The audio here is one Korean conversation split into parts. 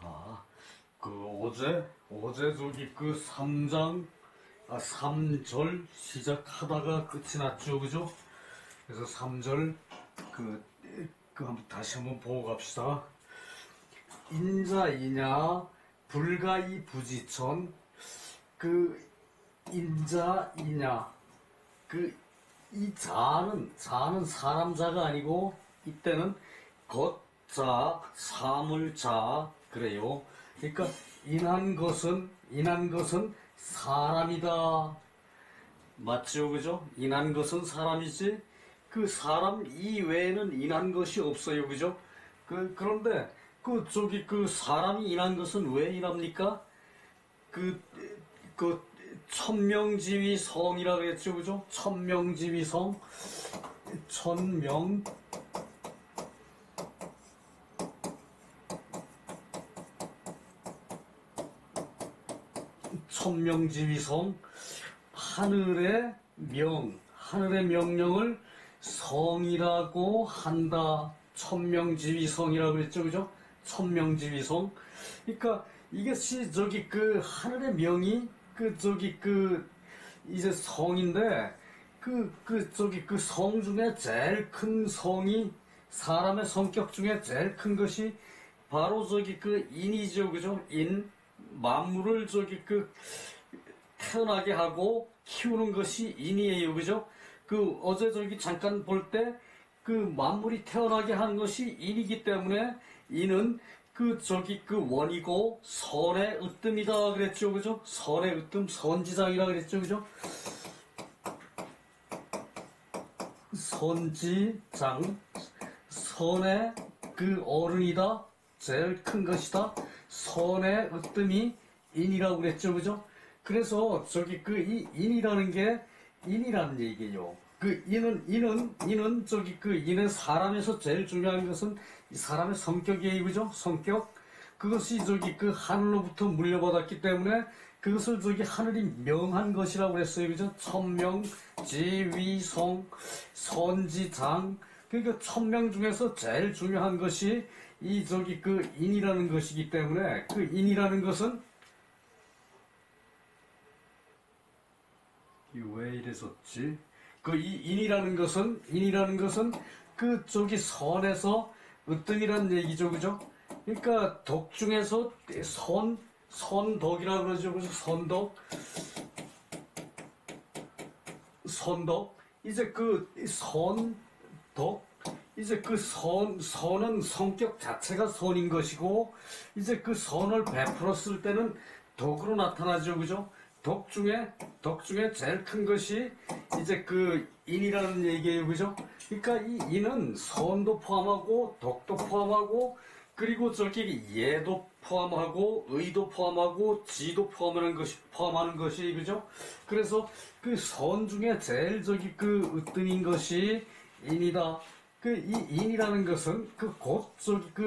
자, 어제 저기 그 3절 시작하다가 끝이 났죠, 그죠? 그래서 3절, 그, 한번 다시 한번 보고 갑시다. 인자이냐, 불가이 부지천, 그, 인자이냐, 이 자는 사람자가 아니고, 이때는 걷자, 사물자, 그래요. 그러니까, 인한 것은 사람이다. 맞죠, 그죠? 인한 것은 사람이지, 그 사람 이외에는 인한 것이 없어요, 그죠? 그런데, 사람이 인한 것은 왜 인합니까? 그, 천명지위성이라 그랬죠, 그죠? 천명지위성, 천명, 천명지위성, 하늘의 명령을 성이라고 한다. 천명지위성이라고 그랬죠, 그죠? 천명지위성. 그러니까 이것이 하늘의 명이 이제 성인데 성 중에 제일 큰 성이 사람의 성격 중에 제일 큰 것이 바로 인이죠, 그죠? 만물을 태어나게 하고 키우는 것이 인이에요, 그죠? 어제 잠깐 볼 때 만물이 태어나게 하는 것이 인이기 때문에 인은 원이고 선의 으뜸이다 그랬죠, 그죠? 선의 으뜸, 선지장이라 그랬죠, 그죠? 선지장, 선의 어른이다, 제일 큰 것이다, 선의 으뜸이 인이라고 그랬죠, 그죠? 그래서 이 인이라는 게 인이라는 얘기예요. 인의 사람에서 제일 중요한 것은 이 사람의 성격이에요, 그죠? 성격. 그것이 하늘로부터 물려받았기 때문에 그것을 하늘이 명한 것이라고 그랬어요, 그죠? 천명, 지위성, 선지장. 그러니까 천명 중에서 제일 중요한 것이 인이라는 것이기 때문에 인이라는 것은 왜 이랬었지? 이 인이라는 것은 선에서 으뜸이라는 얘기죠, 그죠? 그러니까 덕 중에서 선덕이라고 그러죠, 그죠? 선덕. 이제 선덕. 이제 선은 성격 자체가 선인 것이고, 이제 선을 베풀었을 때는 덕으로 나타나죠, 그죠? 덕 중에 제일 큰 것이 이제 인이라는 얘기예요, 그죠? 그러니까 이 인은 선도 포함하고, 덕도 포함하고, 그리고 예도 포함하고, 의도 포함하고, 지도 포함하는 것이, 그죠? 그래서 선 중에 제일 으뜸인 것이 인이다. 이 인이라는 것은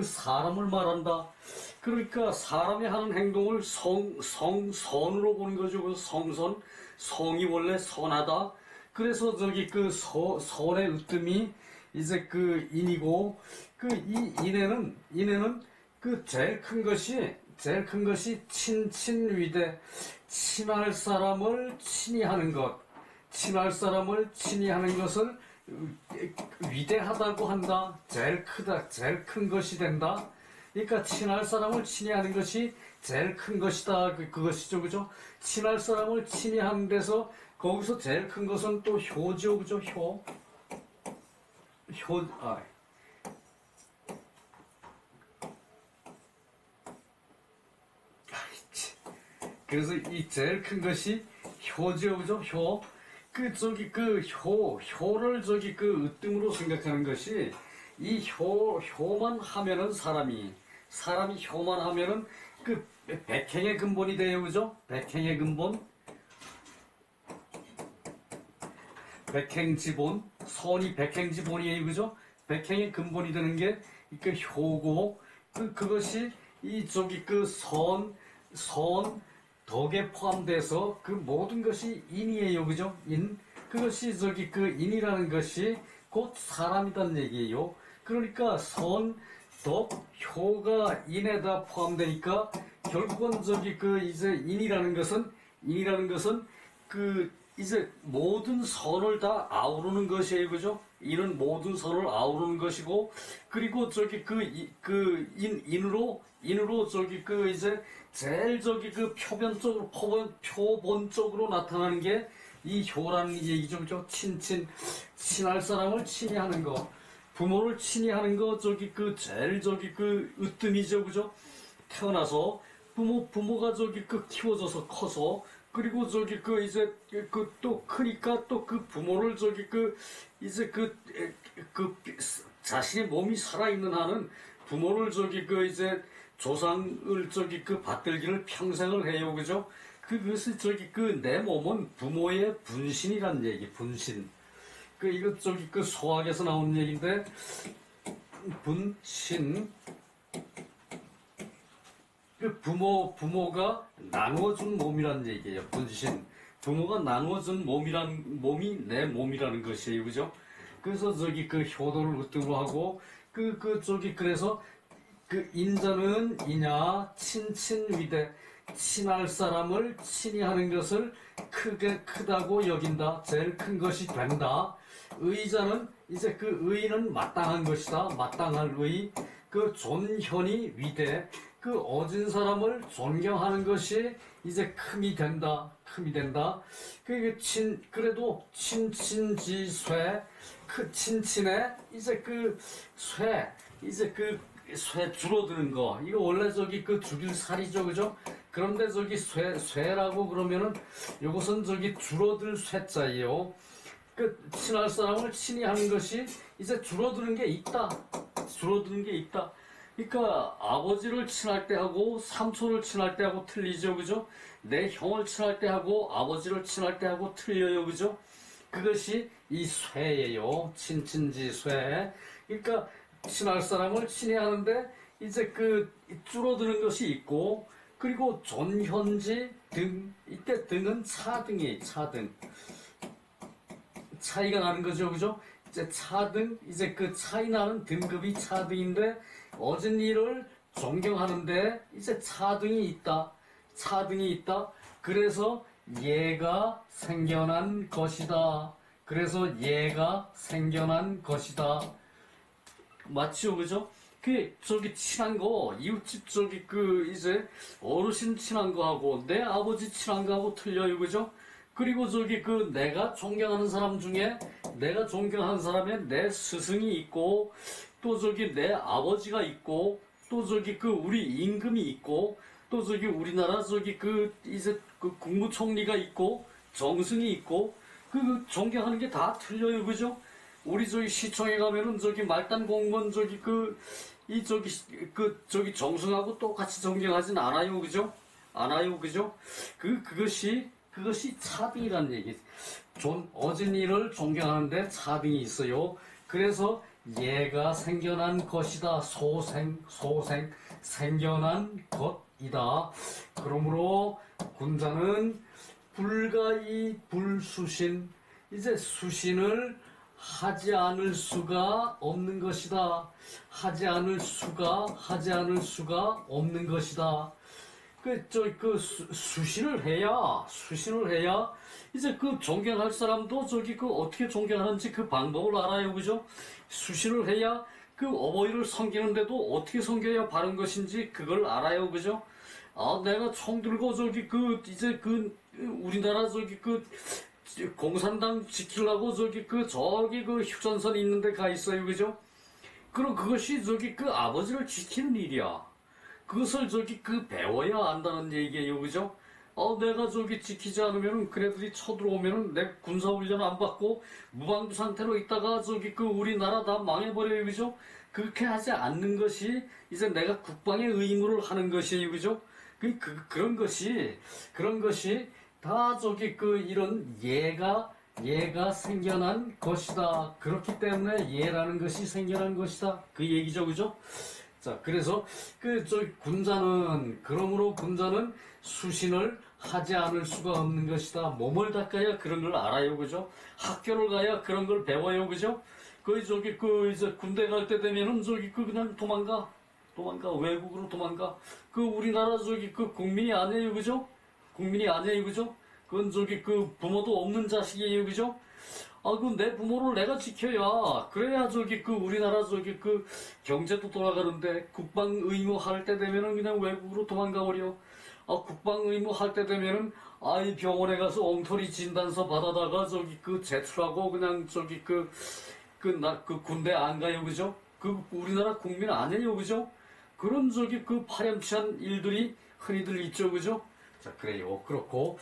사람을 말한다. 그러니까 사람이 하는 행동을 선으로 보는 거죠. 성이 원래 선하다. 그래서 선의 으뜸이 이제 인이고, 이 인에는 제일 큰 것이 친위대. 친할 사람을 친히하는 것. 친할 사람을 친히하는 것을 위대하다고 한다. 제일 크다. 제일 큰 것이 된다. 그러니까 친할 사람을 친히하는 것이 제일 큰 것이다. 그것이죠, 그죠? 친할 사람을 친히하는 데서 거기서 제일 큰 것은 또 효죠, 그죠? 그래서 이 제일 큰 것이 효죠, 그죠? 효. 효를 으뜸으로 생각하는 것이, 효만 하면은 사람이 효만 하면은 백행의 근본이 돼요, 그죠? 백행의 근본. 백행지본. 선이 백행지본이에요, 그죠? 백행의 근본이 되는 게, 효고, 그것이 덕에 포함돼서 모든 것이 인이에요, 그죠? 그것이 인이라는 것이 곧 사람이란 얘기예요. 그러니까 또 효가 인에다 포함되니까 결국은 저기 그 이제 인이라는 것은 그 이제 모든 선을 다 아우르는 것이에요, 그죠? 인은 모든 선을 아우르는 것이고, 그리고 저기 인으로 저기 그 이제 제일 저기 그 표본적으로 나타나는 게 이 효라는 얘기죠, 그죠? 친할 사람을 친히하는 거, 부모를 친히하는 거, 저기 그 제일 저기 그 으뜸이죠, 그죠? 태어나서 부모가 저기 그 키워져서 커서, 그리고 저기 그 이제 그 또 크니까 또 그 부모를 저기 그 이제 그 자신의 몸이 살아있는 한은 부모를 저기 그 이제 조상을 저기 그 받들기를 평생을 해요, 그죠? 그것이 저기 그 내 몸은 부모의 분신이란 얘기, 분신. 그 이거 저기 그 소학에서 나온 얘기인데, 분신. 그 부모가 나누어준 몸이란 얘기예요. 분신. 부모가 나누어준 몸이 내 몸이라는 것이에요. 그죠? 그래서 저기 그 효도를 으뜸으로 하고, 그래서 그 인자는 이냐, 친친위대. 친할 사람을 친히 하는 것을 크다고 여긴다. 제일 큰 것이 된다. 의자는 이제 그 의는 마땅한 것이다. 마땅할 의. 그 존현이 위대. 그 어진 사람을 존경하는 것이 이제 큼이 된다. 그래도 친친지쇠. 그 친친에 이제 그 쇠 줄어드는 거. 이거 원래 저기 그 죽일 살이죠, 그죠? 그런데 저기 쇠라고 그러면은 이것은 저기 줄어들 쇠자예요. 그 친할 사람을 친히 하는 것이 이제 줄어드는 게 있다. 그러니까 아버지를 친할 때 하고 삼촌을 친할 때 하고 틀리죠, 그죠? 내 형을 친할 때 하고 아버지를 친할 때 하고 틀려요, 그죠? 그것이 이 쇠예요. 친친지쇠. 그러니까 친할 사람을 친히 하는데 이제 그 줄어드는 것이 있고, 그리고 존현지 등. 이때 등은 차등이에요. 차이가 나는 거죠, 그죠? 이제 차등, 이제 그 차이 나는 등급이 차등인데, 어진 일을 존경하는데 이제 차등이 있다. 그래서 얘가 생겨난 것이다. 맞죠, 그죠? 그 저기 친한 거, 이웃집 저기 그 이제 어르신 친한 거하고 내 아버지 친한 거하고 틀려요, 그죠? 그리고 저기 그 내가 존경하는 사람 중에 내가 존경하는 사람에 내 스승이 있고, 또 저기 내 아버지가 있고, 또 저기 그 우리 임금이 있고, 또 저기 우리나라 저기 그 이제 그 국무총리가 있고, 정승이 있고, 그 존경하는 게 다 틀려요, 그죠? 우리 저기 시청에 가면은 저기 말단 공무원 저기 저기 정승하고 똑같이 존경하진 않아요, 그죠? 그것이 차등이란 얘기. 어진 일을 존경하는데 차등이 있어요. 그래서 얘가 생겨난 것이다. 생겨난 것이다. 그러므로 군자는 불가이 불수신. 이제 수신을 하지 않을 수가 없는 것이다. 하지 않을 수가 없는 것이다. 수신을 해야, 이제 그 존경할 사람도 저기 그 어떻게 존경하는지 그 방법을 알아요, 그죠? 수신을 해야 그 어버이를 섬기는데도 어떻게 섬겨야 바른 것인지 그걸 알아요, 그죠? 아, 내가 총 들고 저기 이제 우리나라 저기 공산당 지키려고 저기 휴전선 있는데 가 있어요, 그죠? 그럼 그것이 저기 아버지를 지키는 일이야. 그것을 저기 배워야 안다는 얘기예요, 그죠? 내가 저기 지키지 않으면은 그네들이 쳐들어오면은 내 군사훈련 안 받고 무방비 상태로 있다가 저기 우리나라 다 망해버려요, 그죠? 그렇게 하지 않는 것이 이제 내가 국방의 의무를 하는 것이에요, 그죠? 그런 것이 다 저기 이런 얘가 생겨난 것이다. 그렇기 때문에 얘라는 것이 생겨난 것이다. 그 얘기죠, 그죠? 자, 그래서 그러므로 군자는 수신을 하지 않을 수가 없는 것이다. 몸을 닦아야 그런 걸 알아요, 그죠? 학교를 가야 그런 걸 배워요, 그죠? 거의 저기 그 이제 군대 갈 때 되면은 저기 그 그냥 도망가 외국으로 도망가. 그 우리나라 저기 그 국민이 아니에요, 그죠? 국민이 아니에요, 그죠? 그건 저기 그 부모도 없는 자식이에요, 그죠? 아, 그 내 부모를 내가 지켜야 그래야 저기 그 우리나라 저기 그 경제도 돌아가는데 국방 의무 할 때 되면은 그냥 외국으로 도망가 버려. 아, 국방 의무 할 때 되면은 아이 병원에 가서 엉터리 진단서 받아다가 저기 그 제출하고 그냥 저기 그 군대 안 가요, 그죠? 그 우리나라 국민 아니에요, 그죠? 그런 저기 그 파렴치한 일들이 흔히들 있죠, 그죠? 자, 그래요. 그렇고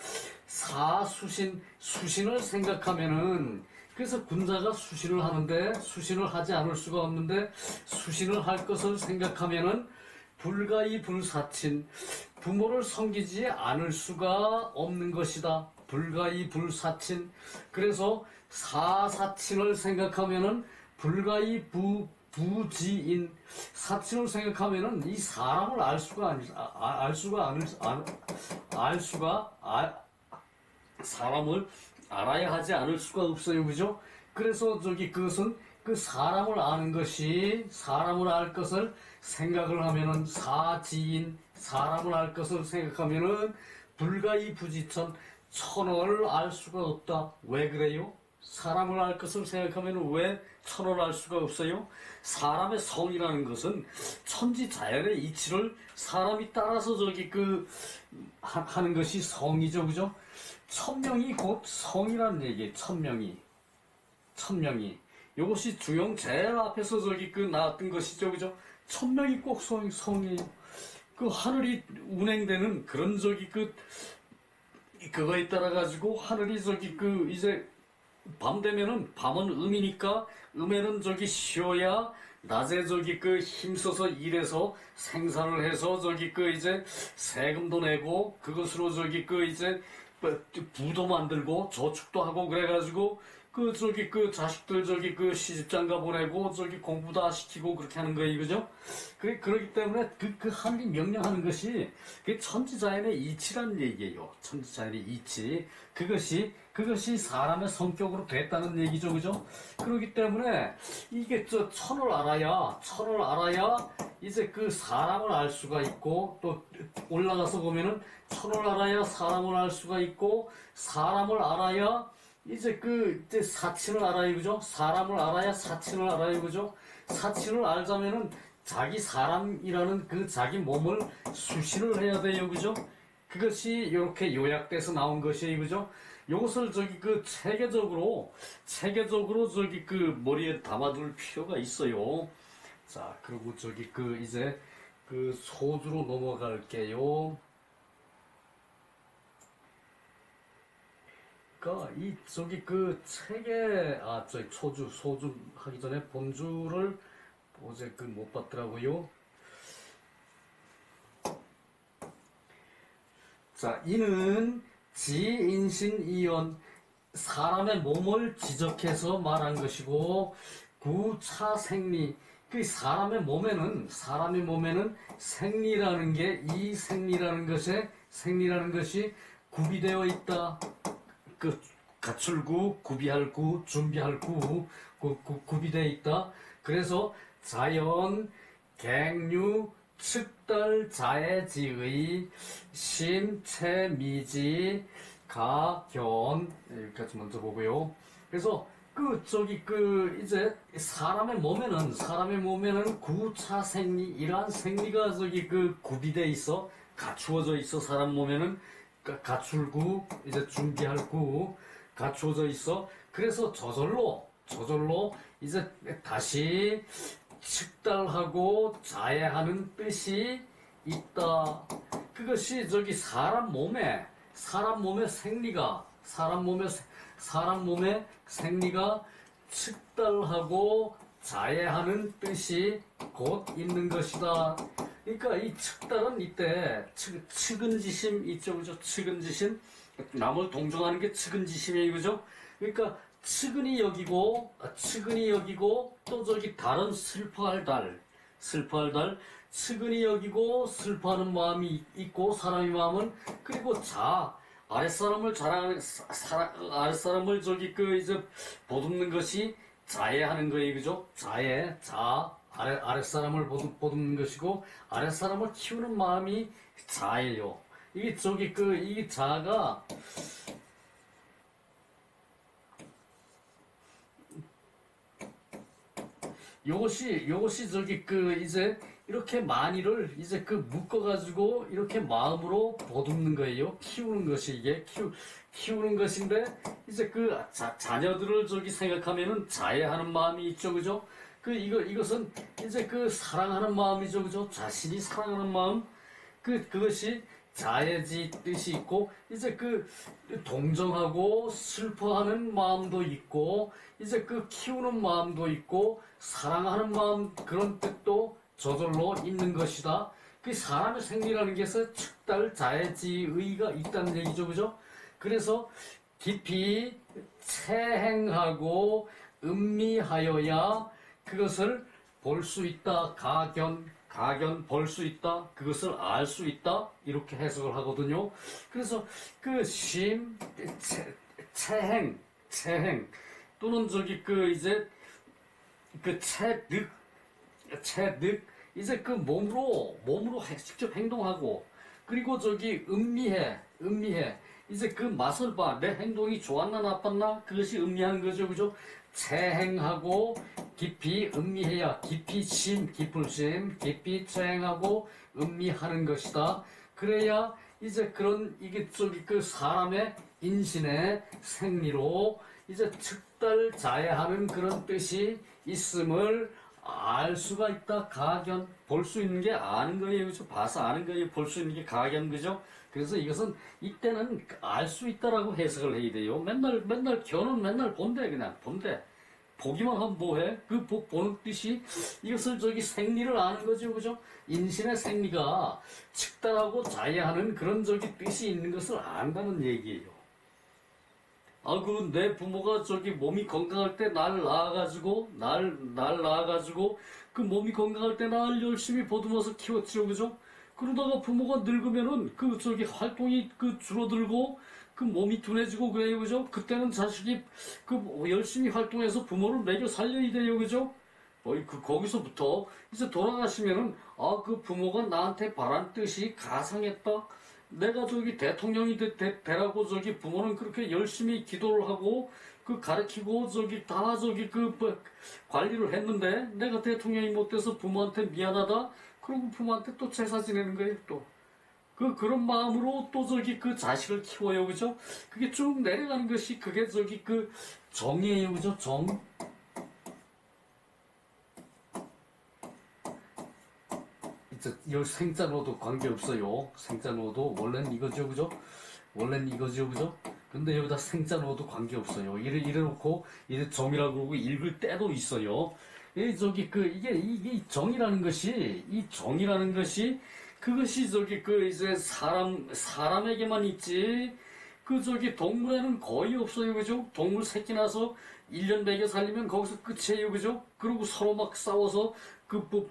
수신을 생각하면은 그래서 군자가 수신을 하는데 수신을 하지 않을 수가 없는데 수신을 할 것을 생각하면은 불가이 불사친 부모를 섬기지 않을 수가 없는 것이다. 불가이 불사친. 그래서 사사친을 생각하면은 불가이 부지인. 사친을 생각하면은 이 사람을 사람을 알아야 하지 않을 수가 없어요, 그죠? 그래서 저기 그것은 그 사람을 아는 것이 사람을 알 것을 생각을 하면은 사지인. 사람을 알 것을 생각하면은 불가이 부지천. 천을 알 수가 없다. 왜 그래요? 사람을 알 것을 생각하면 왜 천을 알 수가 없어요? 사람의 성이라는 것은 천지 자연의 이치를 사람이 따라서 저기 하는 것이 성이죠, 그죠? 천명이 곧 성이라는 얘기예요. 천명이. 이것이 주영 제일 앞에서 저기 나왔던 것이죠, 그죠? 천명이 꼭 성이에요. 그 하늘이 운행되는 그런 저기 그거에 따라 가지고 하늘이 저기 이제 밤 되면은 밤은 음이니까 음에는 저기 쉬어야 낮에 저기 힘써서 일해서 생산을 해서 저기 이제 세금도 내고 그것으로 저기 이제 부도 만들고 저축도 하고 그래가지고 저기 자식들 저기 시집장가 보내고 저기 공부 다 시키고 그렇게 하는 거예요, 그죠? 그러기 때문에 하늘이 명령하는 것이 천지자연의 이치란 얘기예요. 천지자연의 이치. 그것이 사람의 성격으로 됐다는 얘기죠, 그죠? 그렇기 때문에 이게 천을 알아야 이제 사람을 알 수가 있고 또 올라가서 보면은 천을 알아야 사람을 알 수가 있고 사람을 알아야 이제 이제 사친을 알아요, 그죠? 사람을 알아야 사친을 알아요, 그죠? 사친을 알자면은 자기 사람이라는 자기 몸을 수신을 해야 돼요, 그죠? 그것이 이렇게 요약돼서 나온 것이에요, 그죠? 요것을 저기 체계적으로 저기 머리에 담아둘 필요가 있어요. 자, 그리고 저기 이제 소주로 넘어갈게요. 그러니까 이 저기 책에 저기 소주 하기 전에 본주를 어제 못 봤더라고요. 자, 이는 지인신이언 사람의 몸을 지적해서 말한 것이고 구차생리 사람의 몸에는 생리라는 게 이 생리라는 것이 구비되어 있다. 갖출구, 구비할 구, 준비할 구비되어 있다. 그래서 자연, 갱류, 측달, 자해지의, 심체미지, 가견, 여기까지 먼저 보고요. 그래서 이제 사람의 몸에는 구차생리, 이러한 생리가 구비되어 있어, 갖추어져 있어, 사람 몸에는. 갖출구, 이제 준비할 구, 갖추어져 있어. 그래서 저절로 이제 다시 측달하고 자해하는 뜻이 있다. 그것이 사람 몸의 생리가, 사람 몸의 생리가 측달하고 자해하는 뜻이 곧 있는 것이다. 그러니까 이 측달은 이때 측은지심 있죠, 그죠? 측은지심, 남을 동정하는 게 측은지심이에요, 그죠? 그러니까 측은히 여기고 또 저기 달은 슬퍼할 달, 측은히 여기고 슬퍼하는 마음이 있고 사람의 마음은. 그리고 아랫사람을 저기 이제 보듬는 것이 자해하는 거예요, 그죠? 자해, 아랫사람을 보듬는 것이고, 아랫사람을 키우는 마음이 자예요. 이게 이 자가, 요것이 이제, 이렇게 많이를 이제 묶어가지고, 이렇게 마음으로 보듬는 거예요. 키우는 것이, 키우는 것인데, 이제 자녀들을 생각하면은 자해하는 마음이 있죠, 그죠? 이것은 이제 사랑하는 마음이죠, 그죠? 자신이 사랑하는 마음. 그것이 자애지 뜻이 있고, 이제 동정하고 슬퍼하는 마음도 있고, 이제 키우는 마음도 있고, 사랑하는 마음, 그런 뜻도 저절로 있는 것이다. 사람의 생리라는 게서 측달 자애지의가 있다는 얘기죠, 그죠? 그래서 깊이 체행하고 음미하여야 그것을 볼 수 있다. 가견 볼 수 있다. 그것을 알 수 있다. 이렇게 해석을 하거든요. 그래서 체행 또는 이제 이제 몸으로 직접 행동하고, 그리고 음미해 이제 맛을 봐. 내 행동이 좋았나 나빴나, 그것이 음미하는 거죠, 그죠? 체행하고 깊이 음미해야, 깊을 심 깊이 체행하고 음미하는 것이다. 그래야 이제 이게 사람의 인신의 생리로 이제 측달자해하는 그런 뜻이 있음을 알 수가 있다. 가견, 볼 수 있는 게 아는 거예요, 그죠? 봐서 아는 거예요. 볼 수 있는 게 가견, 그죠? 그래서 이것은 이때는 알 수 있다라고 해석을 해야 돼요. 맨날 견은 맨날 본대, 그냥 본대. 보기만 하면 뭐해? 보는 뜻이 이것을 생리를 아는 거죠, 그죠? 인신의 생리가 측달하고 자해하는 그런 뜻이 있는 것을 안다는 얘기예요. 내 부모가 몸이 건강할 때 날 낳아가지고, 몸이 건강할 때 날 열심히 보듬어서 키웠죠, 그죠? 그러다가 부모가 늙으면은, 활동이 줄어들고, 몸이 둔해지고 그래요, 그죠? 그때는 자식이, 열심히 활동해서 부모를 먹여 살려야 돼요, 그죠? 거기서부터, 이제 돌아가시면은, 부모가 나한테 바란 뜻이 가상했다. 내가 대통령이 되라고 부모는 그렇게 열심히 기도를 하고 가르치고 다 관리를 했는데, 내가 대통령이 못 돼서 부모한테 미안하다. 그러고 부모한테 또 제사 지내는 거예요, 또. 그런 마음으로 또 자식을 키워요, 그죠? 그게 쭉 내려가는 것이 그게 정이에요, 그죠? 정. 이 생자로도 관계없어요. 생자로도 원래는 이거죠, 그죠? 원래는 이거죠, 그죠? 근데 여기다 생자로도 관계없어요. 이래놓고 이제 정이라고 그러고 읽을 때도 있어요. 이게 정이라는 것이 그것이 이제 사람에게만 있지, 동물에는 거의 없어요, 그죠? 동물 새끼 나서 1년 먹여 살리면 거기서 끝이에요, 그죠? 그리고 서로 막 싸워서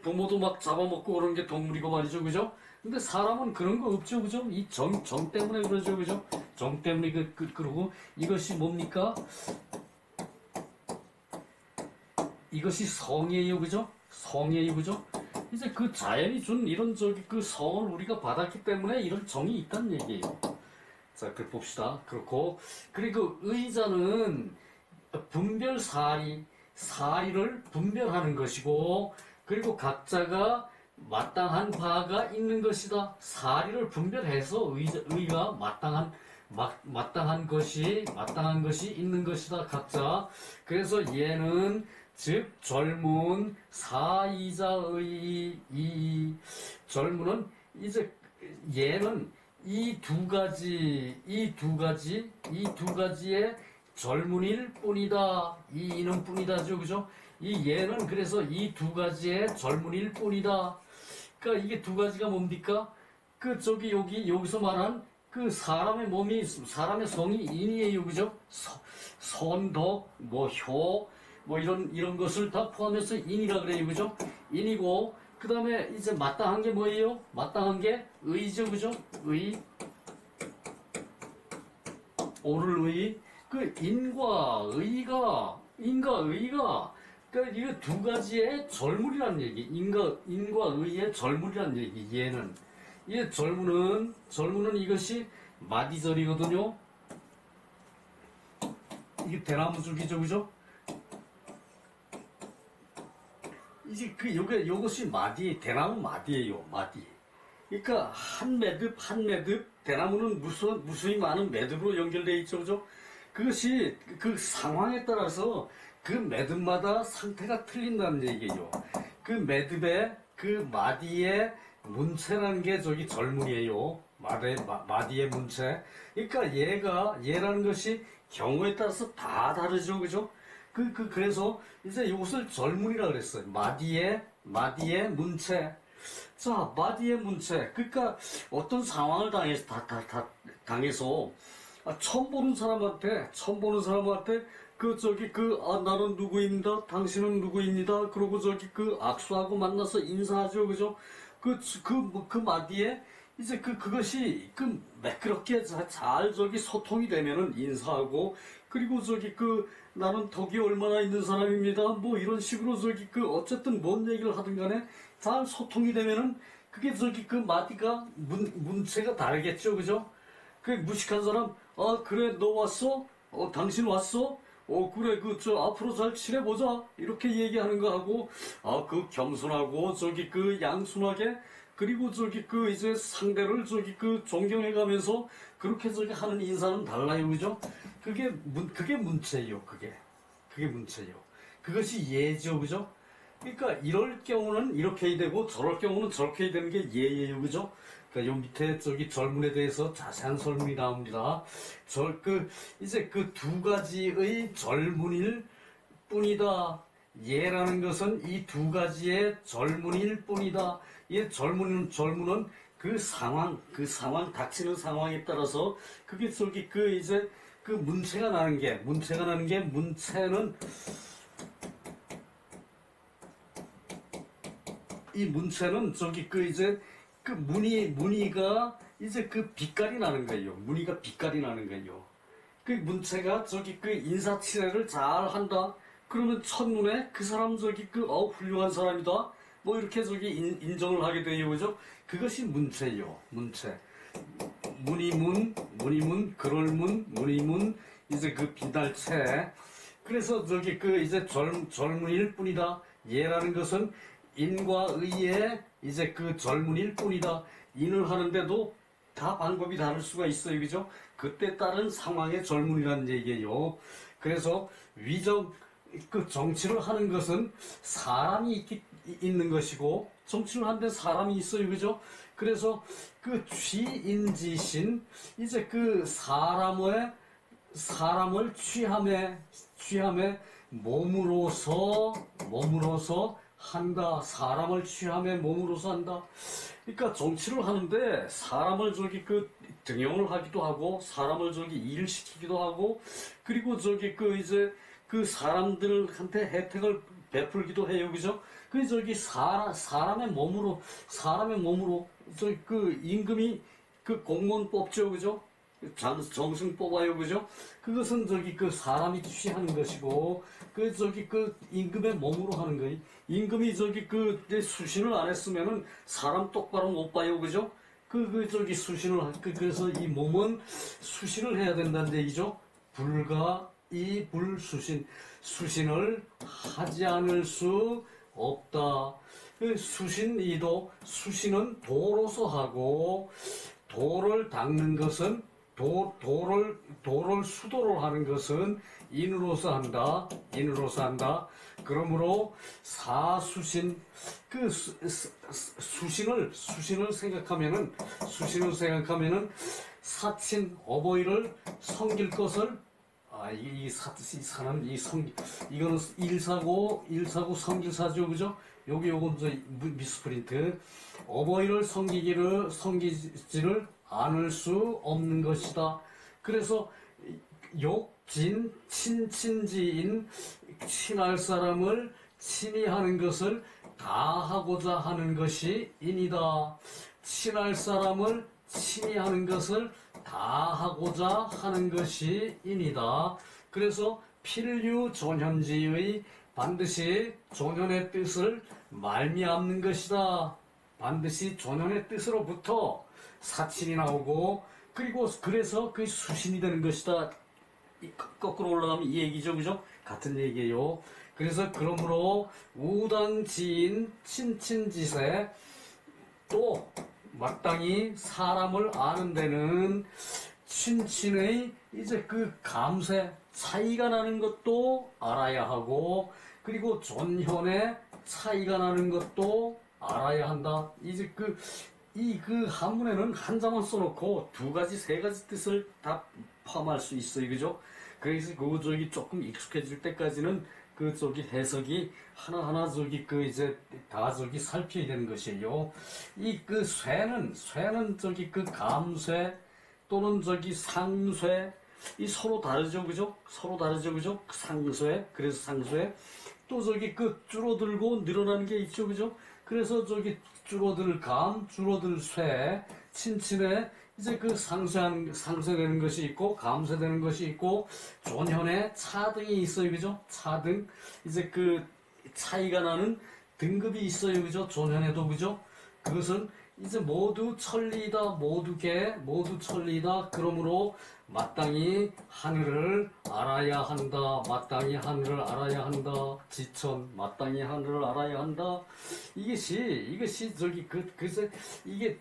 부모도 막 잡아먹고 그런 게 동물이고 말이죠, 그죠? 근데 사람은 그런 거 없죠, 그죠? 이 정 때문에 그러죠, 그죠? 정 때문에 그러고, 이것이 뭡니까? 이것이 성이에요, 그죠? 성이에요, 그죠? 이제 자연이 준 이런 성을 우리가 받았기 때문에 이런 정이 있다는 얘기예요. 자, 봅시다. 그리고 의자는 사리를 분별하는 것이고, 그리고 각자가 마땅한 바가 있는 것이다. 사리를 분별해서 의가 마땅한 것이 있는 것이다. 각자. 그래서 얘는 즉 젊은 사이자의 젊은은 이제 얘는 이 두 가지의 젊은일 뿐이다. 이 이는 뿐이다죠, 그죠? 이 얘는 그래서 이 두 가지의 젊은일 뿐이다. 그러니까 이게 두 가지가 뭡니까? 여기서 말한 사람의 성이 인이에요, 그죠? 선덕, 효, 이런 것을 다 포함해서 인이라 그래요, 그죠? 인이고, 그 다음에 이제 마땅한 게 뭐예요? 마땅한 게 의죠, 그죠? 옳을 의. 인과 의가 인과 의가 그러니까 이거 두 가지의 절물이란 얘기. 인과 의의 절물이란 얘기. 얘는 얘 절무는 이것이 마디절이거든요. 이게 대나무 줄기죠, 그죠? 이제 요것이 대나무 마디예요, 마디. 그러니까 한 매듭, 대나무는 무수히 많은 매듭으로 연결되어 있죠, 그죠? 그것이 그 상황에 따라서 그 매듭마다 상태가 틀린다는 얘기예요. 그 매듭에 그 마디의 문체라는 게 저기 절문이에요. 마디의 문체. 그러니까 얘라는 것이 경우에 따라서 다 다르죠, 그죠? 그래서 이제 이것을 절문이라 그랬어요. 마디의 문체. 자, 마디의 문체. 그러니까 어떤 상황을 당해서 처음 보는 사람한테 나는 누구입니다. 당신은 누구입니다. 그러고 악수하고 만나서 인사하죠. 그죠? 그 마디에 이제 그것이 매끄럽게 잘 소통이 되면은 인사하고, 그리고 나는 덕이 얼마나 있는 사람입니다. 뭐 이런 식으로 어쨌든 뭔 얘기를 하든 간에 잘 소통이 되면은 그게 그 마디가 문체가 다르겠죠. 그죠? 그 무식한 사람, 그래, 너 왔어? 당신 왔어? 그래, 앞으로 잘 지내보자. 이렇게 얘기하는 거 하고, 겸손하고, 양순하게, 그리고 이제 상대를 존경해가면서, 그렇게 하는 인사는 달라요. 그죠? 그게 문체예요, 그게 문체예요. 그것이 예죠. 그죠? 그러니까 이럴 경우는 이렇게 해야 되고, 저럴 경우는 저렇게 해야 되는 게 예예요. 그죠? 그러니까 요 밑에 절문에 대해서 자세한 설명이 나옵니다. 이제 그 두 가지의 절문일 뿐이다. 예라는 것은 이 두 가지의 절문일 뿐이다. 이 절문은 그 상황, 닥치는 상황에 따라서 그게 이제 문체가 나는 게, 문체는 이 문체는 무늬가 이제 빛깔이 나는 거예요. 무늬가 빛깔이 나는 거예요. 그 문체가 인사치레를 잘 한다. 그러면 첫눈에 그 사람 훌륭한 사람이다. 뭐 이렇게 인정을 하게 돼요. 그죠? 그것이 문체예요. 문체. 무늬문, 그럴문, 무늬문, 이제 빛날체. 그래서 이제 절문일 뿐이다. 예라는 것은 인과 의의 이제 절문일 뿐이다. 인을 하는데도 다 방법이 다를 수가 있어요. 그죠? 그때 따른 상황의 절문이라는 얘기예요. 그래서 정치를 하는 것은 사람이 있는 것이고, 정치를 하는데 사람이 있어요. 그죠? 그래서 취인지신, 이제 사람을 취함에 몸으로서 한다. 사람을 취함에 몸으로서 한다. 그러니까 정치를 하는데 사람을 등용을 하기도 하고, 사람을 일을 시키기도 하고, 그리고 이제 사람들한테 혜택을 베풀기도 해요. 그죠? 사람의 몸으로 임금이 공무원 뽑죠. 그죠? 정승 뽑아요. 그죠? 그것은 사람이 취하는 것이고, 임금의 몸으로 하는 거예요. 임금이 수신을 안 했으면은 사람 똑바로 못 봐요. 그죠? 그래서 이 몸은 수신을 해야 된다는 얘기죠. 수신을 하지 않을 수 없다. 수신은 도로서 하고, 도를 닦는 것은 도를 수도로 하는 것은 인으로서 한다. 그러므로 사수신, 수신을 생각하면은 사친 어버이를 섬길 것을, 이거는 일사고 성길사죠. 그죠? 요건 미스프린트. 어버이를 섬기지를 않을 수 없는 것이다. 그래서 친친지인, 친할 사람을 친히하는 것을 다 하고자 하는 것이 인이다. 친할 사람을 친히하는 것을 다 하고자 하는 것이 인이다. 그래서 필류존현지의 반드시 존현의 뜻을 말미암는 것이다. 반드시 존현의 뜻으로부터 사친이 나오고 그리고 그래서 그 수신이 되는 것이다. 거꾸로 올라가면 이 얘기죠, 그죠? 같은 얘기예요. 그래서 그러므로 우당지인 친친지세 또 마땅히 사람을 아는 데는 친친의 이제 그 감세 차이가 나는 것도 알아야 하고 그리고 존현의 차이가 나는 것도 알아야 한다. 이제 그 한문에는 한자만 써놓고 두 가지, 세 가지 뜻을 다 포함할 수 있어요. 그죠? 그래서 조금 익숙해질 때까지는 해석이 하나하나 이제 다 살펴야 되는 것이에요. 쇠는 감쇠 또는 상쇠, 이 서로 다르죠, 그죠? 서로 다르죠, 그죠? 상쇠, 그래서 상쇠. 또 줄어들고 늘어나는 게 있죠, 그죠? 그래서 줄어들 줄어들 쇠, 친친에 이제 상쇄되는 것이 있고, 감쇄되는 것이 있고, 존현에 차등이 있어요, 그죠? 차등. 이제 차이가 나는 등급이 있어요, 그죠? 존현에도, 그죠? 그것은 이제 모두 천리이다, 모두 천리이다. 그러므로 마땅히 하늘을 알아야 한다. 마땅히 하늘을 알아야 한다. 지천, 마땅히 하늘을 알아야 한다. 이것이 이게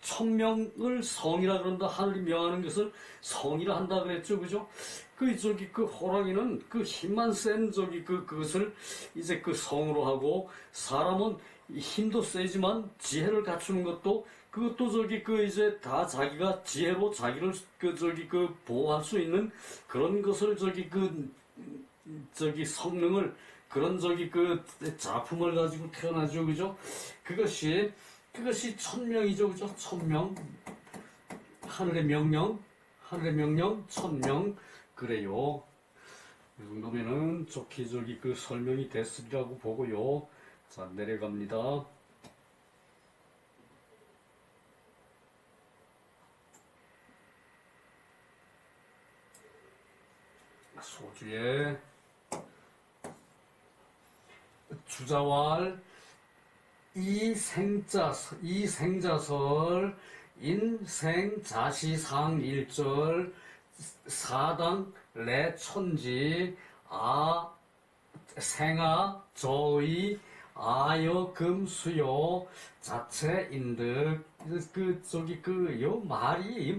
천명을 성이라 그런다. 하늘이 명하는 것을 성이라 한다 그랬죠, 그죠? 호랑이는 힘만 센 그것을 이제 성으로 하고, 사람은 힘도 세지만 지혜를 갖추는 것도 그것도 이제 다 자기가 지혜로 자기를 보호할 수 있는 그런 것을 성능을 그런 작품을 가지고 태어나죠, 그죠? 그것이 천명이죠, 그죠? 천명, 하늘의 명령, 천명. 그래요. 이 정도면은 좋게 설명이 됐으리라고 보고요. 자, 내려갑니다. 소주에 주자왈 이생자설 인생자시상 일절 사당 레천지 생아 저의 아여금 수요 자체인득.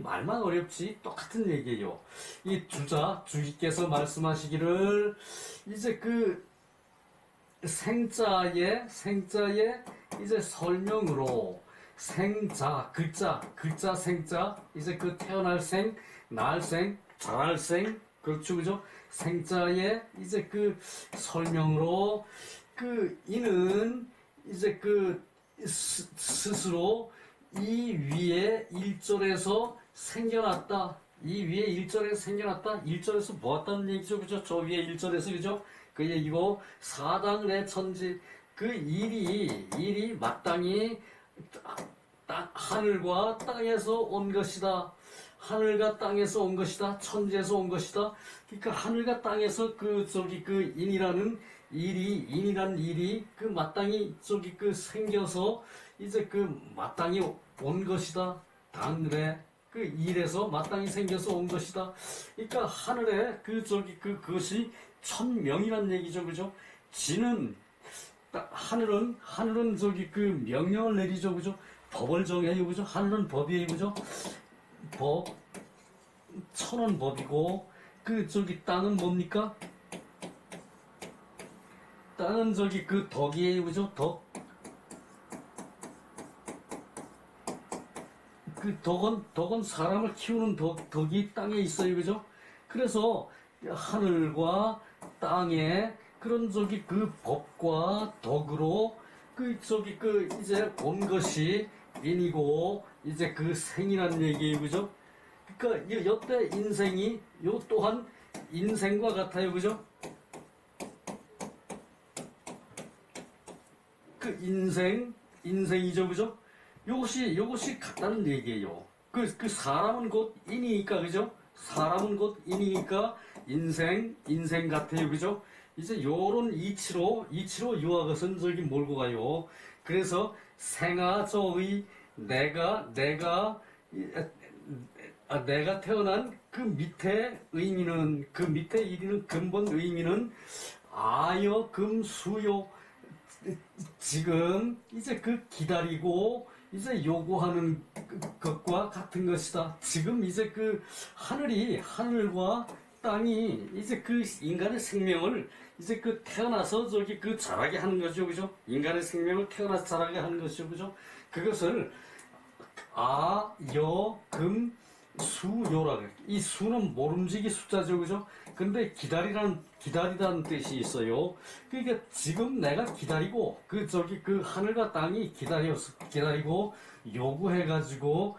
말만 어렵지 똑같은 얘기예요. 이 주기께서 말씀하시기를 이제 생자의 이제 설명으로 글자 생자 이제 태어날 생, 날 생, 자랄 생, 그렇죠, 그죠? 생자의 이제 설명으로 이는 이제 스스로 이 위에 1절에서 생겨났다. 이 위에 1절에서 생겨났다. 1절에서 보았다는 얘기죠, 그죠? 저 위에 1절에서, 그죠? 그 얘기고, 사당내 천지, 일이 마땅히 하늘과 땅에서 온 것이다. 하늘과 땅에서 온 것이다. 천지에서 온 것이다. 그러니까 하늘과 땅에서 인이라는 일이 마땅히 생겨서 이제 마땅히 온 것이다. 하늘에 일에서 마땅히 생겨서 온 것이다. 그러니까 하늘에 그것이 천명이란 얘기죠, 그죠? 하늘은 명령을 내리죠, 그죠? 법을 정해요, 그죠? 하늘은 법이에요, 그죠? 천은 법이고 땅은 뭡니까? 땅은 덕이에요, 그죠? 덕은 사람을 키우는 덕이 땅에 있어요, 그죠? 그래서 하늘과 땅에 그런 법과 덕으로 이제 온 것이 인이고 이제 생이라는 얘기예요, 그죠? 그러니까 여태 인생이 또한 인생과 같아요, 그죠? 인생이죠, 그죠? 요것이 같다는 얘기예요. 사람은 곧 인이니까, 그죠? 사람은 곧 인이니까 인생 같아요. 그죠? 이제 요런 이치로 유학것은 저기 몰고 가요. 그래서 생아저의 내가 태어난 그 밑에 의미는, 그 밑에 이르는 근본 의미는 아여 금수요, 지금 이제 그 기다리고 이제 요구하는 것과 같은 것이다. 지금 이제 그 하늘과 땅이 이제 그 인간의 생명을 이제 그 태어나서 저기 그 자라게 하는 거죠. 그죠? 인간의 생명을 태어나서 자라게 하는 것이죠. 그죠? 그것을 아, 여, 금, 수, 요라 그래. 이 수는 모름지기 숫자죠. 그죠? 근데 기다리다는 뜻이 있어요. 그러니까 지금 내가 기다리고, 그 하늘과 땅이 기다리고, 요구해가지고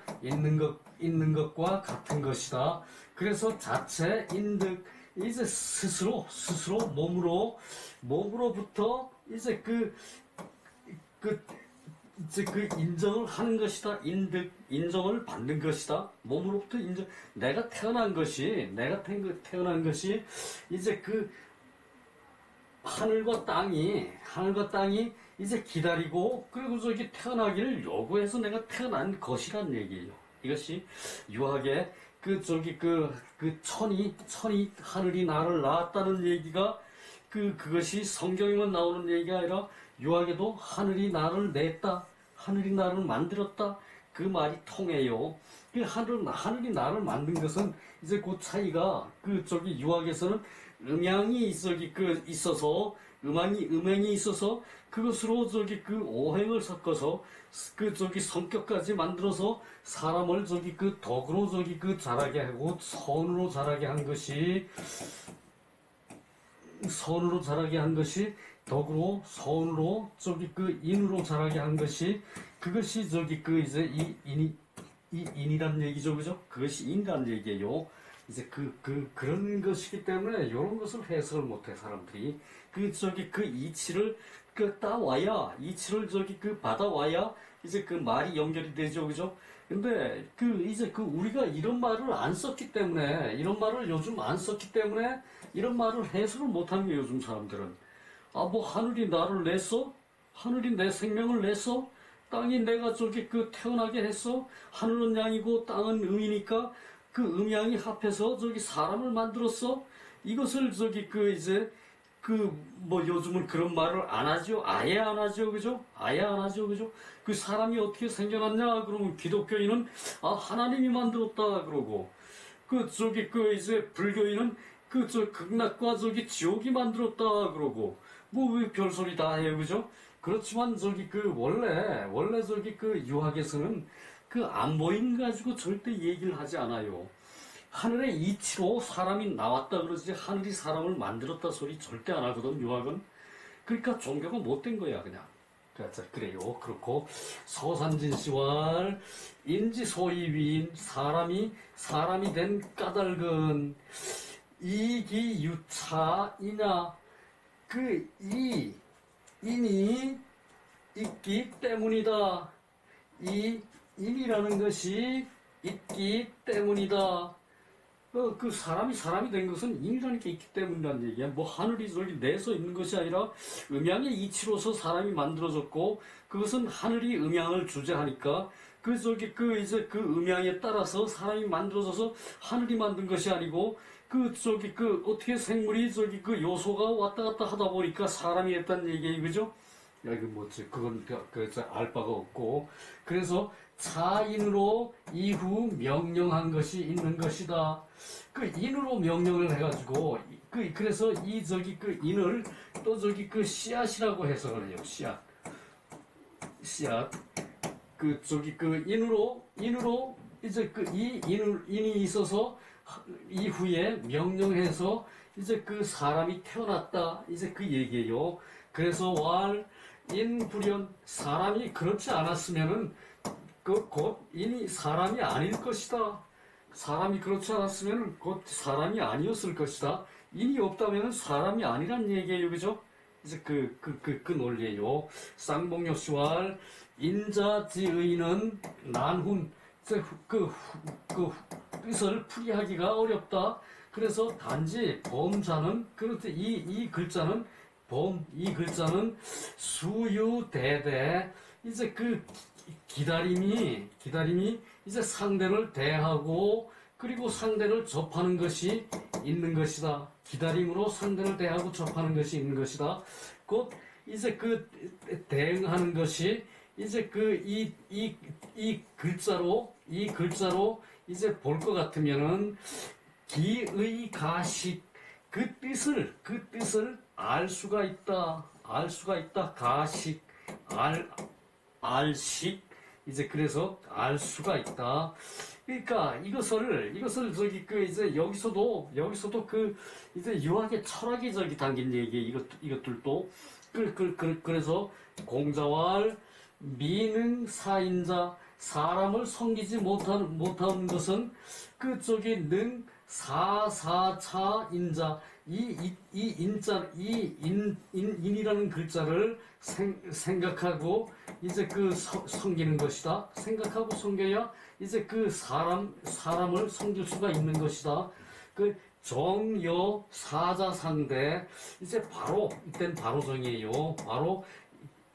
있는 것과 같은 것이다. 그래서 자체 인득, 이제 스스로 몸으로부터 이제 그 이제 그 인정을 하는 것이다. 인정을 받는 것이다. 몸으로부터 내가 태어난 것이 이제 그 하늘과 땅이 이제 기다리고, 그리고 저기 태어나기를 요구해서 내가 태어난 것이란 얘기예요. 이것이 유학의 천이 하늘이 나를 낳았다는 얘기가, 그것이 성경에만 나오는 얘기가 아니라 유학에도 하늘이 나를 냈다, 하늘이 나를 만들었다, 그 말이 통해요. 하늘이 나를 만든 것은 이제 그 차이가, 유학에서는 음행이 있어서 그것으로 오행을 섞어서 성격까지 만들어서 사람을 덕으로 자라게 하고 선으로 자라게 한 것이, 덕으로 선으로 인으로 자라게 한 것이, 그것이 이제 이 인이란 얘기죠. 그죠? 그것이 인이란 얘기예요. 이제 그런 것이기 때문에 이런 것을 해석을 못해, 사람들이. 이치를 따와야, 이치를 받아와야 이제 그 말이 연결이 되죠. 그죠? 근데 우리가 이런 말을 안 썼기 때문에, 이런 말을 요즘 안 썼기 때문에 이런 말을 해석을 못하는 게, 요즘 사람들은. 아, 뭐 하늘이 나를 냈어? 하늘이 내 생명을 냈어? 땅이 내가 태어나게 했어? 하늘은 양이고 땅은 음이니까 그 음양이 합해서 사람을 만들었어? 이것을 요즘은 그런 말을 안 하죠. 아예 안 하죠. 그죠? 아예 안 하죠. 그죠? 그 사람이 어떻게 생겨났냐? 그러면 기독교인은 하나님이 만들었다 그러고, 불교인은 극락과 지옥이 만들었다 그러고, 뭐 왜 별소리 다 해요. 그죠? 그렇지만 원래 유학에서는 안 보이는 가지고 절대 얘기를 하지 않아요. 하늘의 이치로 사람이 나왔다 그러지, 하늘이 사람을 만들었다 소리 절대 안 하거든, 유학은. 그러니까 종교가 못된 거야, 그냥. 그래요. 그렇고, 서산진시왈 인지소이위인, 사람이 된 까닭은 이기유차이냐, 인이 있기 때문이다. 이 인이라는 것이 있기 때문이다. 사람이 된 것은 인이라는 게 있기 때문이라는 얘기야. 뭐 하늘이 내서 있는 것이 아니라 음양의 이치로서 사람이 만들어졌고, 그것은 하늘이 음양을 주재하니까 음양에 따라서 사람이 만들어져서 하늘이 만든 것이 아니고, 어떻게 생물이 요소가 왔다 갔다 하다 보니까 사람이 됐다는 얘기예요. 그죠? 야, 이거 뭐지? 그건 알 바가 없고. 그래서 차인으로 이후 명령한 것이 있는 것이다. 인으로 명령을 해가지고, 그래서 인을 또 씨앗이라고 해석을 해요. 씨앗. 인으로 이제 인이 있어서 이후에 명령해서 이제 사람이 태어났다. 이제 그 얘기예요. 그래서 인불연, 사람이 그렇지 않았으면은 곧 인이 사람이 아닐 것이다. 사람이 그렇지 않았으면 곧 사람이 아니었을 것이다. 인이 없다면 사람이 아니란 얘기예요. 그죠? 이제 그 논리예요. 쌍봉역시왈 인자지의는 난훈, 뜻을 풀이하기가 어렵다. 그래서 단지 범자는 그렇듯 이 글자는 이 글자는 수유대대 이제 그 기다림이 이제 상대를 대하고 그리고 상대를 접하는 것이 있는 것이다. 기다림으로 상대를 대하고 접하는 것이 있는 것이다. 곧 이제 그 대응하는 것이 이제 그 이 글자로 이제 볼 것 같으면은 기의 가식 그 뜻을 알 수가 있다. 가식 알식 이제 그래서 알 수가 있다. 그러니까 이것을 저기 그 이제 여기서도 그 이제 유학의 철학이 저기 담긴 얘기 이것들도 그래서 공자왈 미능 사인자 사람을 섬기지 못하는 것은 그 저기 능 사사차인자 인이라는 글자를 생각하고 이제 그 섬기는 것이다. 생각하고 섬겨야 이제 그 사람을 섬길 수가 있는 것이다. 그 정여 사자상대 이제 바로 이땐 바로 정이에요. 바로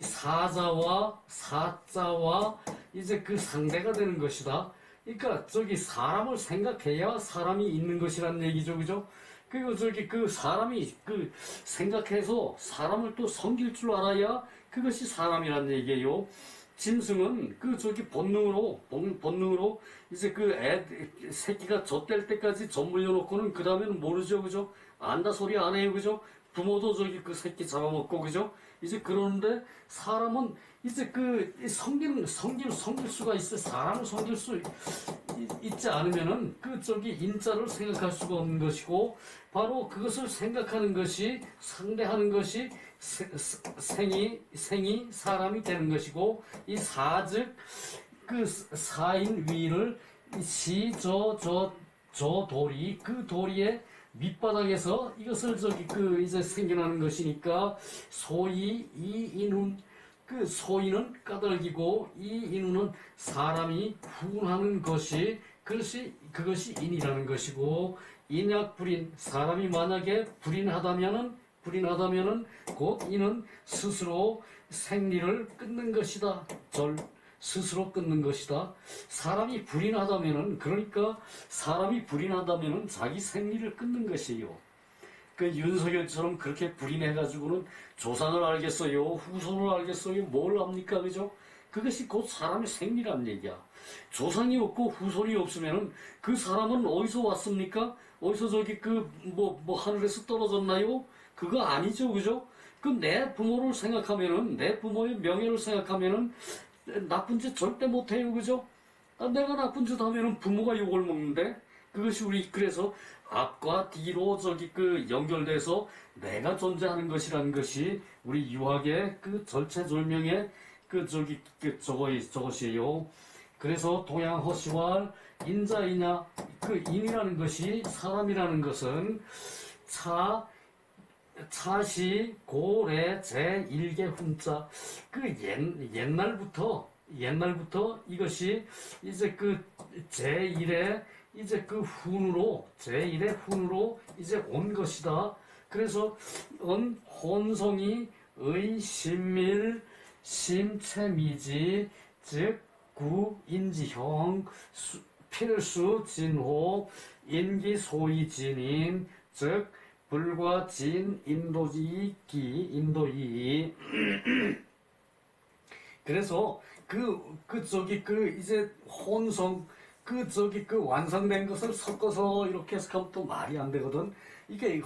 사자와 사자와 이제 그 상대가 되는 것이다. 그러니까 저기 사람을 생각해야 사람이 있는 것이란 얘기죠, 그죠? 그리고 저기 그 사람이 그 생각해서 사람을 또 섬길 줄 알아야 그것이 사람이란 얘기예요. 짐승은 그 저기 본능으로 이제 그 새끼가 젖될 때까지 젖 물려놓고는 그 다음에는 모르죠, 그죠? 안다 소리 안 해요, 그죠? 부모도 저기 그 새끼 잡아먹고, 그죠? 이제 그러는데 사람은 이제 그 섬길 수가 있어. 사람을 섬길 수 있지 않으면은 그 저기 인자를 생각할 수가 없는 것이고 바로 그것을 생각하는 것이 상대하는 것이 생이 사람이 되는 것이고 이 사즉 그 사인 위를 저 돌이 그 도리의 밑바닥에서 이것을 저기 그 이제 생겨나는 것이니까 소위 이 인훈 그 소인은 까닭이고 이 인훈은 사람이 훈하는 것이 그것이 인이라는 것이고 인약불인 사람이 만약에 불인하다면은 곧 이는 스스로 생리를 끊는 것이다. 스스로 끊는 것이다. 사람이 불인하다면은 그러니까 사람이 불인하다면은 자기 생리를 끊는 것이에요. 그 윤석열처럼 그렇게 불인해가지고는 조상을 알겠어요, 후손을 알겠어요, 뭘 압니까, 그죠? 그것이 곧 사람의 생리란 얘기야. 조상이 없고 후손이 없으면은 그 사람은 어디서 왔습니까? 어디서 저기 그 뭐 하늘에서 떨어졌나요? 그거 아니죠, 그죠? 그 내 부모를 생각하면은 내 부모의 명예를 생각하면은 나쁜 짓 절대 못해요, 그죠? 내가 나쁜 짓 하면은 부모가 욕을 먹는데 그것이 우리 그래서 앞과 뒤로 저기 그 연결돼서 내가 존재하는 것이라는 것이 우리 유학의 그 절체절명의 그 저기 그 저것이에요. 그래서 동양허시왈 인자이냐 그 인이라는 것이 사람이라는 것은 차시 고래 제1개 훈자 그 옛날부터 이것이 이제 그 제1의 이제 그 제1의 훈으로 이제 온 것이다. 그래서 혼성이 의심밀 심체미지 즉 구인지형 필수 진호 인기소위 진인 즉 불과 진 인도이기 그래서 저기 이제 혼성 완성된 것을 섞어서 이렇게 해서 하면 또 말이 안 되거든. 이게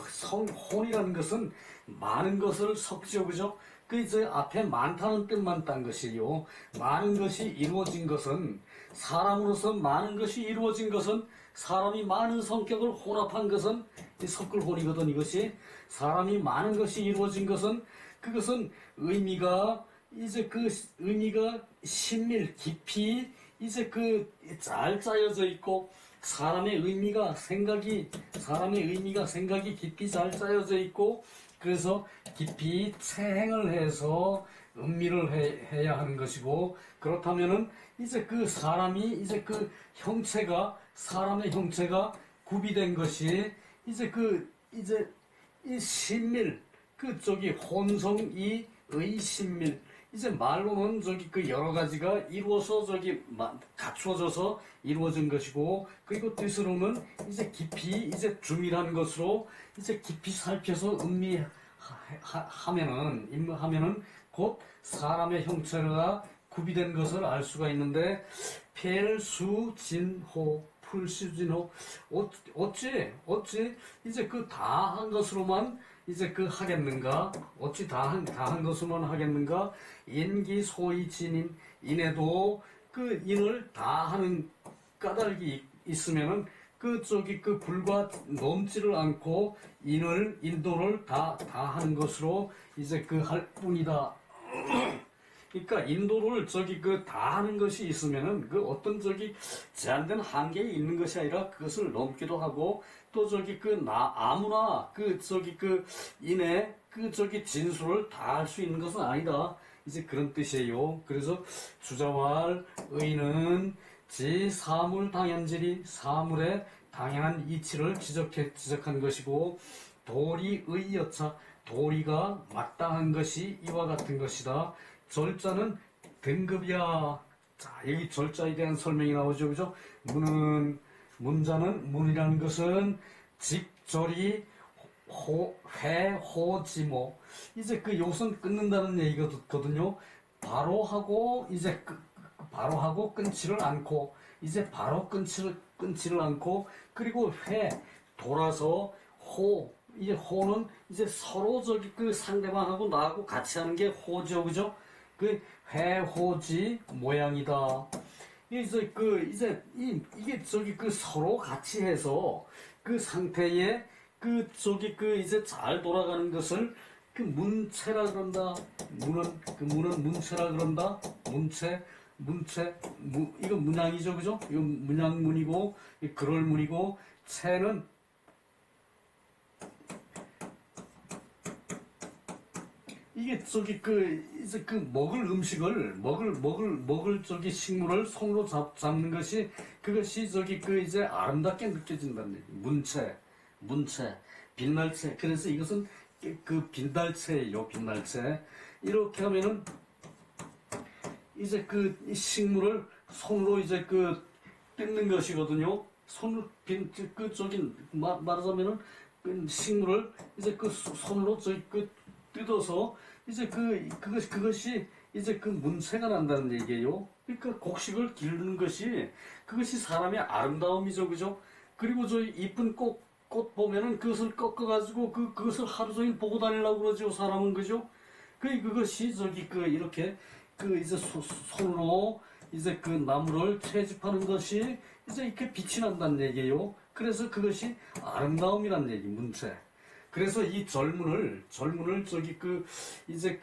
혼이라는 것은 많은 것을 섞죠, 그죠? 그 이제 앞에 많다는 뜻만 딴 것이요. 많은 것이 이루어진 것은 사람으로서 많은 것이 이루어진 것은 사람이 많은 성격을 혼합한 것은 이 섞을혼이거든. 이것이 사람이 많은 것이 이루어진 것은 그것은 의미가 신밀 깊이 이제 잘 짜여져 있고 사람의 의미가 생각이 깊이 잘 짜여져 있고 그래서 깊이 체행을 해서 음미를 해야 하는 것이고, 그렇다면은 이제 그 사람이 이제 그 형체가 사람의 형체가 구비된 것이 이제 이제 이 신밀 저기 혼성이의 신밀 이제 말로는 그 여러 가지가 이루어서 갖추어져서 이루어진 것이고, 그리고 뜻으로는 이제 깊이 이제 주밀한 것으로 이제 깊이 살펴서 임하면은 곧 사람의 형체가 구비된 것을 알 수가 있는데, 펠수진호 풀수진호 어찌 이제 그 다한 것으로만 이제 하겠는가? 어찌 다한 것으로만 하겠는가? 인기소이진인 인에도 그 인을 다하는 까닭이 있으면은 불과 넘지를 않고 인도를 다하는 것으로 이제 할 뿐이다. 그러니까 인도를 다 하는 것이 있으면은 어떤 제한된 한계에 있는 것이 아니라 그것을 넘기도 하고, 또 아무나 인의 진술을 다 할 수 있는 것은 아니다. 이제 그런 뜻이에요. 그래서 주자왈 의는 사물 당연질이 사물의 당연한 이치를 지적한 것이고, 도리의 여차 도리가 마땅한 것이 이와 같은 것이다. 절자는 등급이야. 자, 여기 절자에 대한 설명이 나오죠. 그죠? 문이라는 것은 직절이 회호지모. 이제 요선 끊는다는 얘기거든요. 바로 하고 바로 하고 끊지를 않고, 이제 바로 끊지를 않고, 그리고 돌아서 이제 호는 이제 서로 상대방하고 나하고 같이 하는 게 호죠, 그죠? 회호지 모양이다. 이게 서로 같이 해서 상태에 이제 잘 돌아가는 것을 문체라 그런다. 문은 문체라 그런다. 이거 문양이죠, 그죠? 이거 문양문이고, 그럴문이고, 체는 이게 이제 먹을 음식을 먹을 식물을 손으로 잡는 것이, 그것이 이제 아름답게 느껴진다는 얘기. 문체, 빛날체. 그래서 이것은 빛날체예요, 빛날체. 이렇게 하면은 이제 이 식물을 손으로 이제 뜯는 것이거든요. 말하자면은 식물을 이제 손으로 뜯어서 이제 그것이 이제 문체가 난다는 얘기예요. 그러니까 곡식을 기르는 그것이 사람의 아름다움이죠, 그죠? 그리고 이쁜 꽃 보면은 그것을 꺾어가지고 그것을 하루 종일 보고 다니려고 그러죠, 사람은, 그죠? 그것이 이렇게 이제 손으로 이제 나무를 채집하는 것이 이제 이렇게 빛이 난다는 얘기예요. 그래서 그것이 아름다움이란 얘기, 문체. 그래서 이 절문을 이제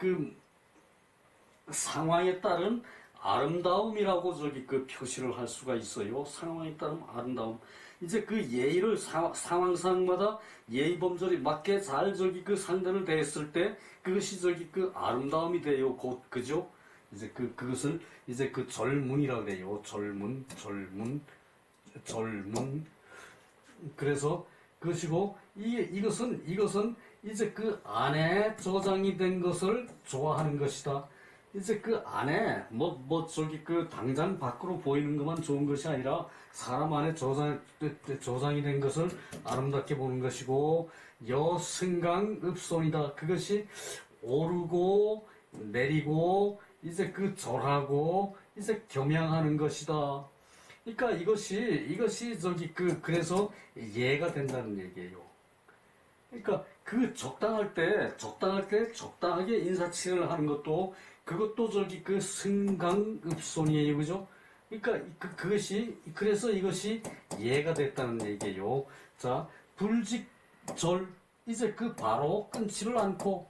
상황에 따른 아름다움이라고 표시를 할 수가 있어요. 상황에 따른 아름다움. 이제 예의를 상황상마다 예의 범절이 맞게 잘 상대를 대했을 때 그것이 아름다움이 돼요. 곧, 그죠? 이제 그것을 이제 절문이라고 그래요. 절문. 그래서 그것이고, 이것은 이제 안에 저장이 된 것을 좋아하는 것이다. 이제 안에 당장 밖으로 보이는 것만 좋은 것이 아니라 사람 안에 저장이 된 것을 아름답게 보는 것이고, 여승강읍손이다. 그것이 오르고 내리고 이제 절하고 이제 겸양하는 것이다. 그러니까 이것이 그래서 이해가 된다는 얘기예요. 그러니까 적당할 때 적당하게 인사치레를 하는 것도, 그것도 승강읍손이에요, 그죠? 그러니까 그래서 이것이 이해가 됐다는 얘기예요. 자, 불직절, 이제 바로 끊지를 않고,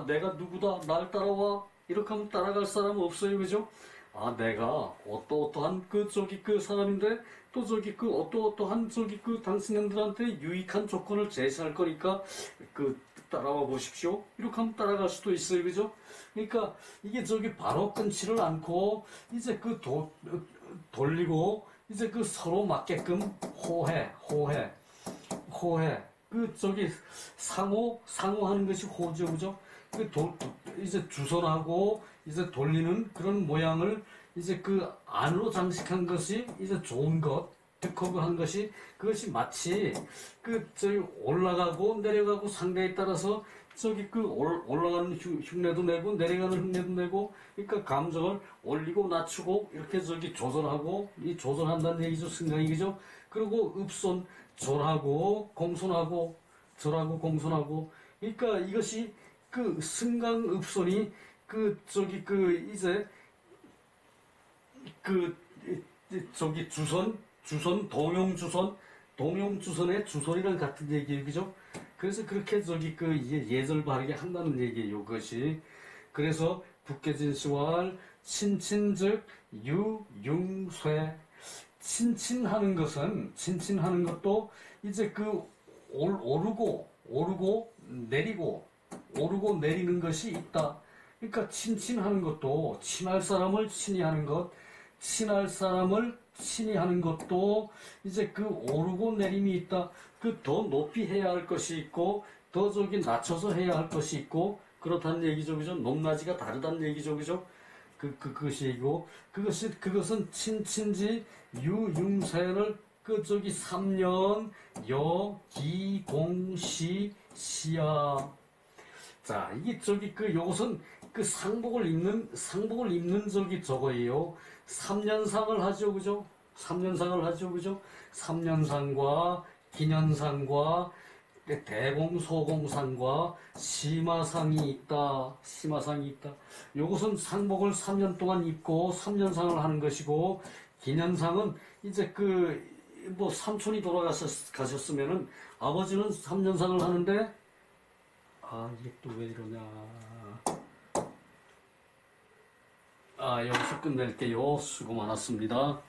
내가 누구다, 날 따라와, 이렇게 하면 따라갈 사람은 없어요, 그죠? 내가 어떠한 사람인데, 또 어떠한 당신들한테 유익한 조건을 제시할 거니까 따라와 보십시오. 이렇게 하면 따라갈 수도 있어요. 그죠? 그러니까 이게 저기 바로 끊지를 않고 이제 돌리고 이제 그 서로 맞게끔 호해. 그 저기 상호하는 것이 호죠. 그죠? 이제 주선하고 이제 돌리는 그런 모양을 이제 그 안으로 장식한 것이 이제 좋은 것, 특허한 것이 그것이 마치 그 저기 올라가고 내려가고 상대에 따라서 저기 그 올라가는 흉내도 내고 내려가는 흉내도 내고 그러니까 감정을 올리고 낮추고 이렇게 저기 조절하고 이 조절한다는 얘기죠. 승강이 그죠? 그리고 읍손 절하고 공손하고 절하고 공손하고 그러니까 이것이 그 승강읍손이 그 저기 그 이제 그 저기 주선 동용주선의 주선이랑 같은 얘기예요. 그죠? 그래서 그렇게 저기 그 예절 바르게 한다는 얘기예요. 그것이. 그래서 북계진시왈 친친즉 유융쇠 친친하는 것도 이제 그 오르고 내리는 것이 있다. 그러니까 친친하는 것도 친할 사람을 친히하는 것, 친할 사람을 친히하는 것도 이제 그 오르고 내림이 있다. 그 더 높이 해야 할 것이 있고 더 저기 낮춰서 해야 할 것이 있고 그렇다는 얘기죠. 그죠? 높낮이가 다르다는 얘기죠. 그죠? 그것이 얘기고 그것은 친친지 유융세를 그 저기 3년 여기공시 시야. 자, 이게 저기 그 요것은 그 상복을 입는 저기 저거예요. 3년상을 하죠. 그죠? 3년상을 하죠. 그죠? 3년상과 기년상과 대공소공상과 심화상이 있다. 심화상이 있다. 요것은 상복을 3년 동안 입고 3년상을 하는 것이고 기년상은 이제 그 뭐 삼촌이 돌아가셨으면은 아버지는 3년상을 하는데 이게 또 왜 이러냐. 여기서 끝낼게요. 수고 많았습니다.